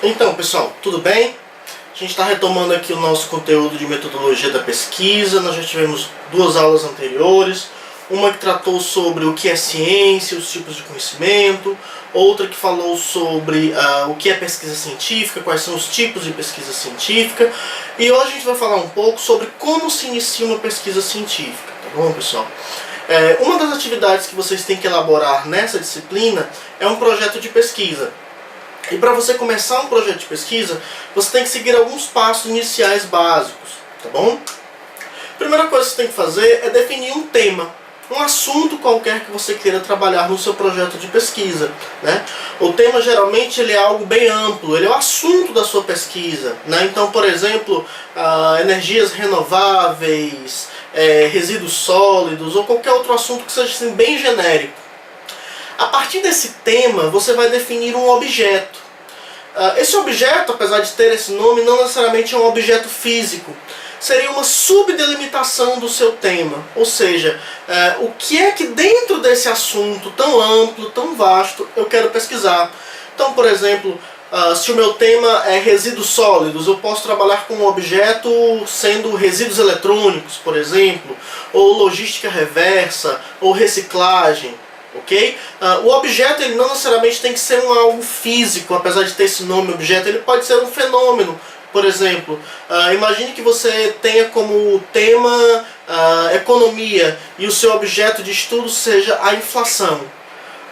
Então, pessoal, tudo bem? A gente está retomando aqui o nosso conteúdo de metodologia da pesquisa. Nós já tivemos duas aulas anteriores. Uma que tratou sobre o que é ciência, os tipos de conhecimento. Outra que falou sobre o que é pesquisa científica, quais são os tipos de pesquisa científica. E hoje a gente vai falar um pouco sobre como se inicia uma pesquisa científica, tá bom, pessoal? Uma das atividades que vocês têm que elaborar nessa disciplina é um projeto de pesquisa. E para você começar um projeto de pesquisa, você tem que seguir alguns passos iniciais básicos, tá bom? A primeira coisa que você tem que fazer é definir um tema, um assunto qualquer que você queira trabalhar no seu projeto de pesquisa, né? O tema geralmente ele é algo bem amplo, ele é o assunto da sua pesquisa, né? Então, por exemplo, energias renováveis, resíduos sólidos ou qualquer outro assunto que seja assim, bem genérico. A partir desse tema, você vai definir um objeto. Esse objeto, apesar de ter esse nome, não necessariamente é um objeto físico. Seria uma subdelimitação do seu tema. Ou seja, o que é que dentro desse assunto tão amplo, tão vasto, eu quero pesquisar. Então, por exemplo, se o meu tema é resíduos sólidos, eu posso trabalhar com um objeto sendo resíduos eletrônicos, por exemplo, ou logística reversa, ou reciclagem. Ok? O objeto ele não necessariamente tem que ser algo físico, apesar de ter esse nome objeto, ele pode ser um fenômeno. Por exemplo, imagine que você tenha como tema economia e o seu objeto de estudo seja a inflação.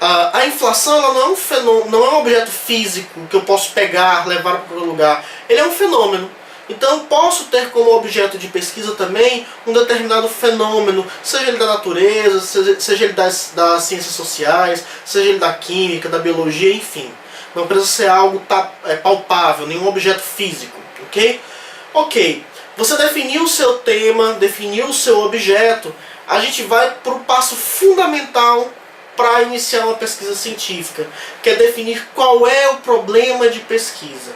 A inflação ela não é um fenômeno, não é um objeto físico que eu posso pegar, levar para algum lugar. Ele é um fenômeno. Então posso ter como objeto de pesquisa também um determinado fenômeno, seja ele da natureza, seja ele das ciências sociais, seja ele da química, da biologia, enfim. Não precisa ser algo palpável, nenhum objeto físico, ok? Ok, você definiu o seu tema, definiu o seu objeto, a gente vai para o passo fundamental para iniciar uma pesquisa científica, que é definir qual é o problema de pesquisa.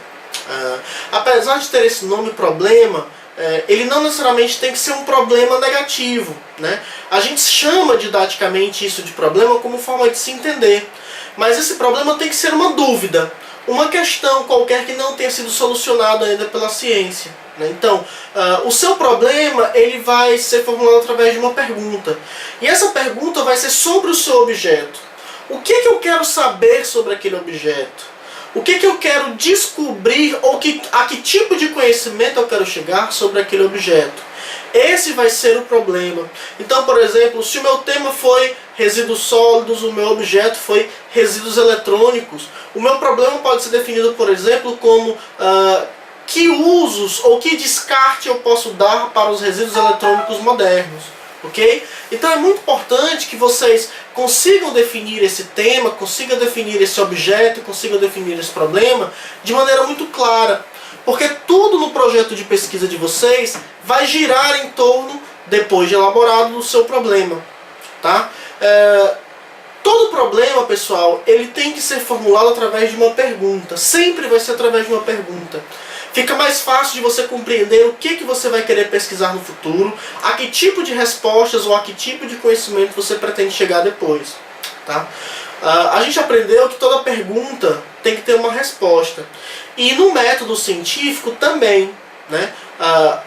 Apesar de ter esse nome problema, ele não necessariamente tem que ser um problema negativo, né? A gente chama didaticamente isso de problema como forma de se entender, mas esse problema tem que ser uma dúvida, uma questão qualquer que não tenha sido solucionada ainda pela ciência, né? Então, o seu problema ele vai ser formulado através de uma pergunta, e essa pergunta vai ser sobre o seu objeto. O que eu quero saber sobre aquele objeto? O que eu quero descobrir ou a que tipo de conhecimento eu quero chegar sobre aquele objeto? Esse vai ser o problema. Então, por exemplo, se o meu tema foi resíduos sólidos, o meu objeto foi resíduos eletrônicos, o meu problema pode ser definido, por exemplo, como que usos ou que descarte eu posso dar para os resíduos eletrônicos modernos. Ok? Então é muito importante que vocês consigam definir esse tema, consigam definir esse objeto, consigam definir esse problema de maneira muito clara. Porque tudo no projeto de pesquisa de vocês vai girar em torno, depois de elaborado, do seu problema. Tá? Todo problema, pessoal, ele tem que ser formulado através de uma pergunta. Sempre vai ser através de uma pergunta. Fica mais fácil de você compreender o que você vai querer pesquisar no futuro, a que tipo de respostas ou a que tipo de conhecimento você pretende chegar depois. Tá? A gente aprendeu que toda pergunta tem que ter uma resposta. E no método científico também, né?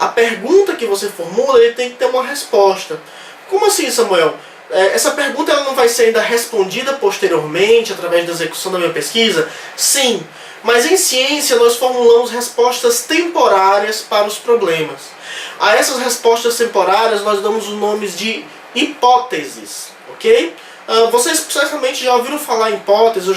A pergunta que você formula ele tem que ter uma resposta. Como assim, Samuel? Essa pergunta ela não vai ser ainda respondida posteriormente através da execução da minha pesquisa? Sim. Mas em ciência nós formulamos respostas temporárias para os problemas. A essas respostas temporárias nós damos os nomes de hipóteses, ok? Vocês certamente já ouviram falar em hipóteses,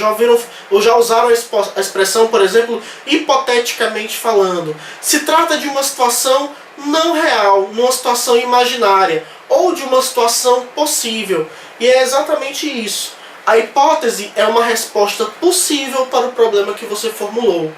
ou já usaram a expressão, por exemplo, hipoteticamente falando. Se trata de uma situação não real, uma situação imaginária, ou de uma situação possível. E é exatamente isso. A hipótese é uma resposta possível para o problema que você formulou.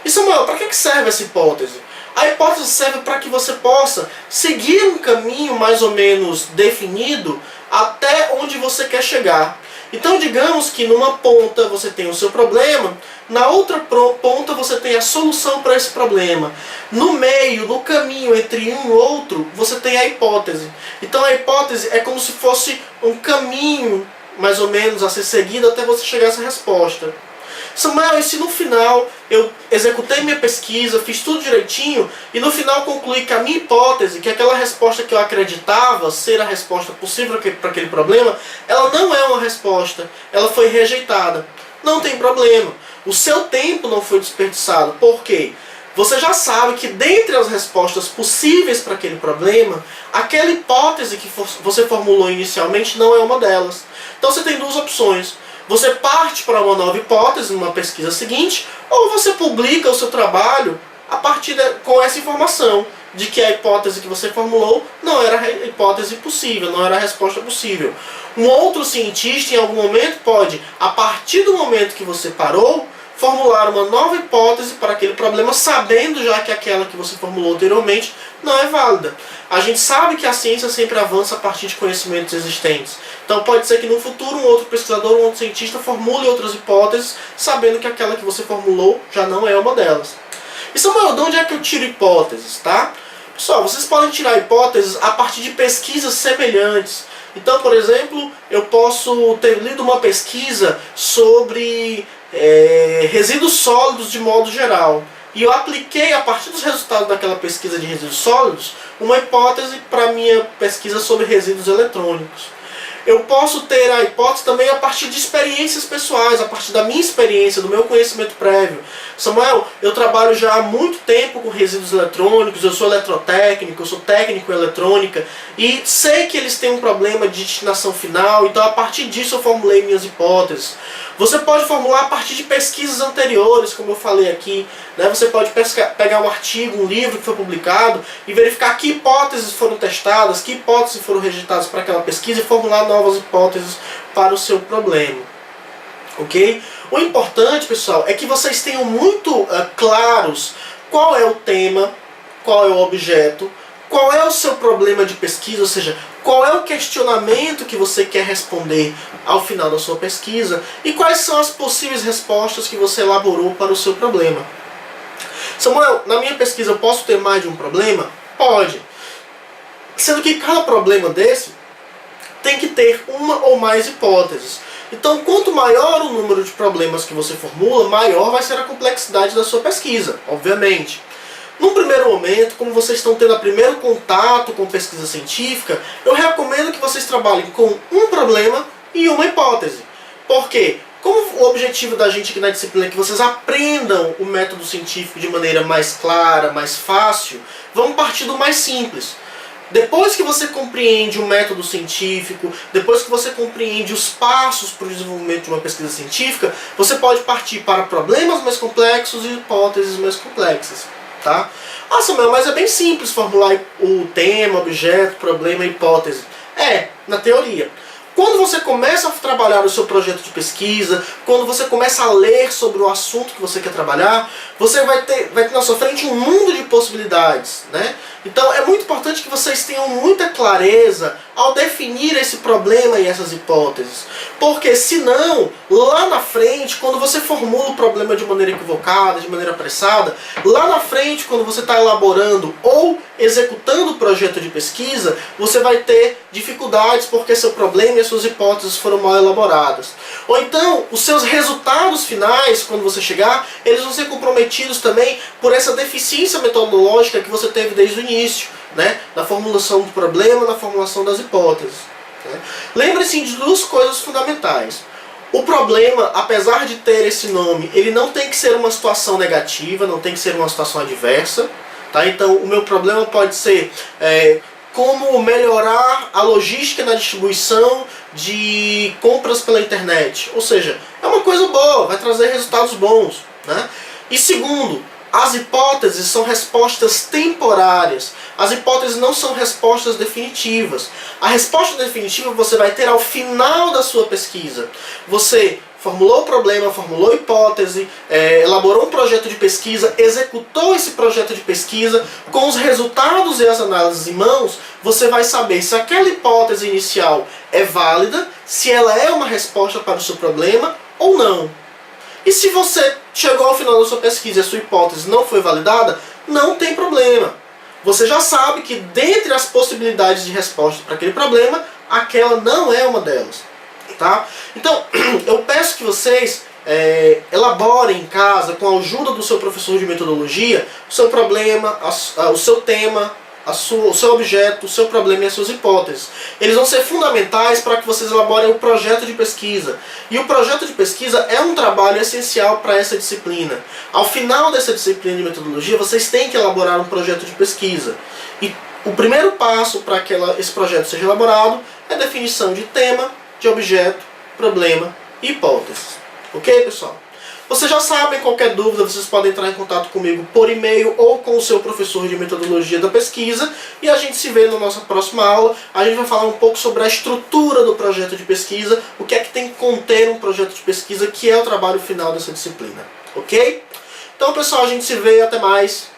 E Samuel, para que serve essa hipótese? A hipótese serve para que você possa seguir um caminho mais ou menos definido até onde você quer chegar. Então digamos que numa ponta você tem o seu problema, na outra ponta você tem a solução para esse problema. No meio, no caminho entre um e outro, você tem a hipótese. Então a hipótese é como se fosse um caminho mais ou menos a ser seguido até você chegar a essa resposta. Samuel, e se no final eu executei minha pesquisa, fiz tudo direitinho, e no final concluí que a minha hipótese, que aquela resposta que eu acreditava ser a resposta possível para aquele problema, ela não é uma resposta, ela foi rejeitada. Não tem problema. O seu tempo não foi desperdiçado. Por quê? Você já sabe que dentre as respostas possíveis para aquele problema, aquela hipótese que você formulou inicialmente não é uma delas. Então você tem duas opções. Você parte para uma nova hipótese numa pesquisa seguinte, ou você publica o seu trabalho a partir com essa informação de que a hipótese que você formulou não era a hipótese possível, não era a resposta possível. Um outro cientista, em algum momento, pode, a partir do momento que você parou, formular uma nova hipótese para aquele problema, sabendo já que aquela que você formulou anteriormente não é válida. A gente sabe que a ciência sempre avança a partir de conhecimentos existentes. Então pode ser que no futuro um outro pesquisador, um outro cientista formule outras hipóteses, sabendo que aquela que você formulou já não é uma delas. E Samuel, de onde é que eu tiro hipóteses, tá? Pessoal, vocês podem tirar hipóteses a partir de pesquisas semelhantes. Então, por exemplo, eu posso ter lido uma pesquisa sobre resíduos sólidos de modo geral. E eu apliquei, a partir dos resultados daquela pesquisa de resíduos sólidos, uma hipótese para a minha pesquisa sobre resíduos eletrônicos. Eu posso ter a hipótese também a partir de experiências pessoais, a partir da minha experiência, do meu conhecimento prévio. Samuel, eu trabalho já há muito tempo com resíduos eletrônicos, eu sou eletrotécnico, eu sou técnico em eletrônica, e sei que eles têm um problema de destinação final, então a partir disso eu formulei minhas hipóteses. Você pode formular a partir de pesquisas anteriores, como eu falei aqui, né? Você pode pegar um artigo, um livro que foi publicado e verificar que hipóteses foram testadas, que hipóteses foram rejeitadas para aquela pesquisa e formular novas hipóteses para o seu problema. Ok? O importante, pessoal, é que vocês tenham muito claros qual é o tema, qual é o objeto, qual é o seu problema de pesquisa, ou seja, qual é o questionamento que você quer responder ao final da sua pesquisa e quais são as possíveis respostas que você elaborou para o seu problema. Samuel, na minha pesquisa eu posso ter mais de um problema? Pode. Sendo que cada problema desse tem que ter uma ou mais hipóteses. Então, quanto maior o número de problemas que você formula, maior vai ser a complexidade da sua pesquisa, obviamente. Num primeiro momento, como vocês estão tendo o primeiro contato com pesquisa científica, eu recomendo que vocês trabalhem com um problema e uma hipótese. Por quê? Como o objetivo da gente aqui na disciplina é que vocês aprendam o método científico de maneira mais clara, mais fácil, vamos partir do mais simples. Depois que você compreende o método científico, depois que você compreende os passos para o desenvolvimento de uma pesquisa científica, você pode partir para problemas mais complexos e hipóteses mais complexas. Tá? Ah, Samuel, mas é bem simples formular o tema, objeto, problema e hipótese. Na teoria. Quando você começa a trabalhar o seu projeto de pesquisa, quando você começa a ler sobre o assunto que você quer trabalhar, você vai ter na sua frente um mundo de possibilidades, né? Então é muito importante que vocês tenham muita clareza ao definir esse problema e essas hipóteses. Porque senão, lá na frente, quando você formula o problema de maneira equivocada, de maneira apressada, lá na frente, quando você está elaborando ou executando o projeto de pesquisa, você vai ter dificuldades porque seu problema e as suas hipóteses foram mal elaboradas. Ou então, os seus resultados finais, quando você chegar, eles vão ser comprometidos também por essa deficiência metodológica que você teve desde o início, né? Na formulação do problema, na formulação das hipóteses. Né? Lembre-se de duas coisas fundamentais. O problema, apesar de ter esse nome, ele não tem que ser uma situação negativa, não tem que ser uma situação adversa. Tá? Então, o meu problema pode ser como melhorar a logística na distribuição de compras pela internet. Ou seja, é uma coisa boa, vai trazer resultados bons. Né? E segundo, as hipóteses são respostas temporárias. As hipóteses não são respostas definitivas. A resposta definitiva você vai ter ao final da sua pesquisa. Você formulou o problema, formulou a hipótese, elaborou um projeto de pesquisa, executou esse projeto de pesquisa, com os resultados e as análises em mãos, você vai saber se aquela hipótese inicial é válida, se ela é uma resposta para o seu problema ou não. E se você chegou ao final da sua pesquisa e a sua hipótese não foi validada, não tem problema. Você já sabe que dentre as possibilidades de resposta para aquele problema, aquela não é uma delas. Tá? Então, eu peço que vocês elabore em casa, com a ajuda do seu professor de metodologia, o seu problema, o seu tema, o seu objeto, o seu problema e as suas hipóteses. Eles vão ser fundamentais para que vocês elaborem o projeto de pesquisa. E o projeto de pesquisa é um trabalho essencial para essa disciplina. Ao final dessa disciplina de metodologia, vocês têm que elaborar um projeto de pesquisa. E o primeiro passo para que esse projeto seja elaborado é a definição de tema, de objeto, problema e hipóteses. Ok, pessoal? Vocês já sabem, qualquer dúvida, vocês podem entrar em contato comigo por e-mail ou com o seu professor de metodologia da pesquisa, e a gente se vê na nossa próxima aula. A gente vai falar um pouco sobre a estrutura do projeto de pesquisa, o que é que tem que conter um projeto de pesquisa, que é o trabalho final dessa disciplina. Ok? Então, pessoal, a gente se vê, até mais.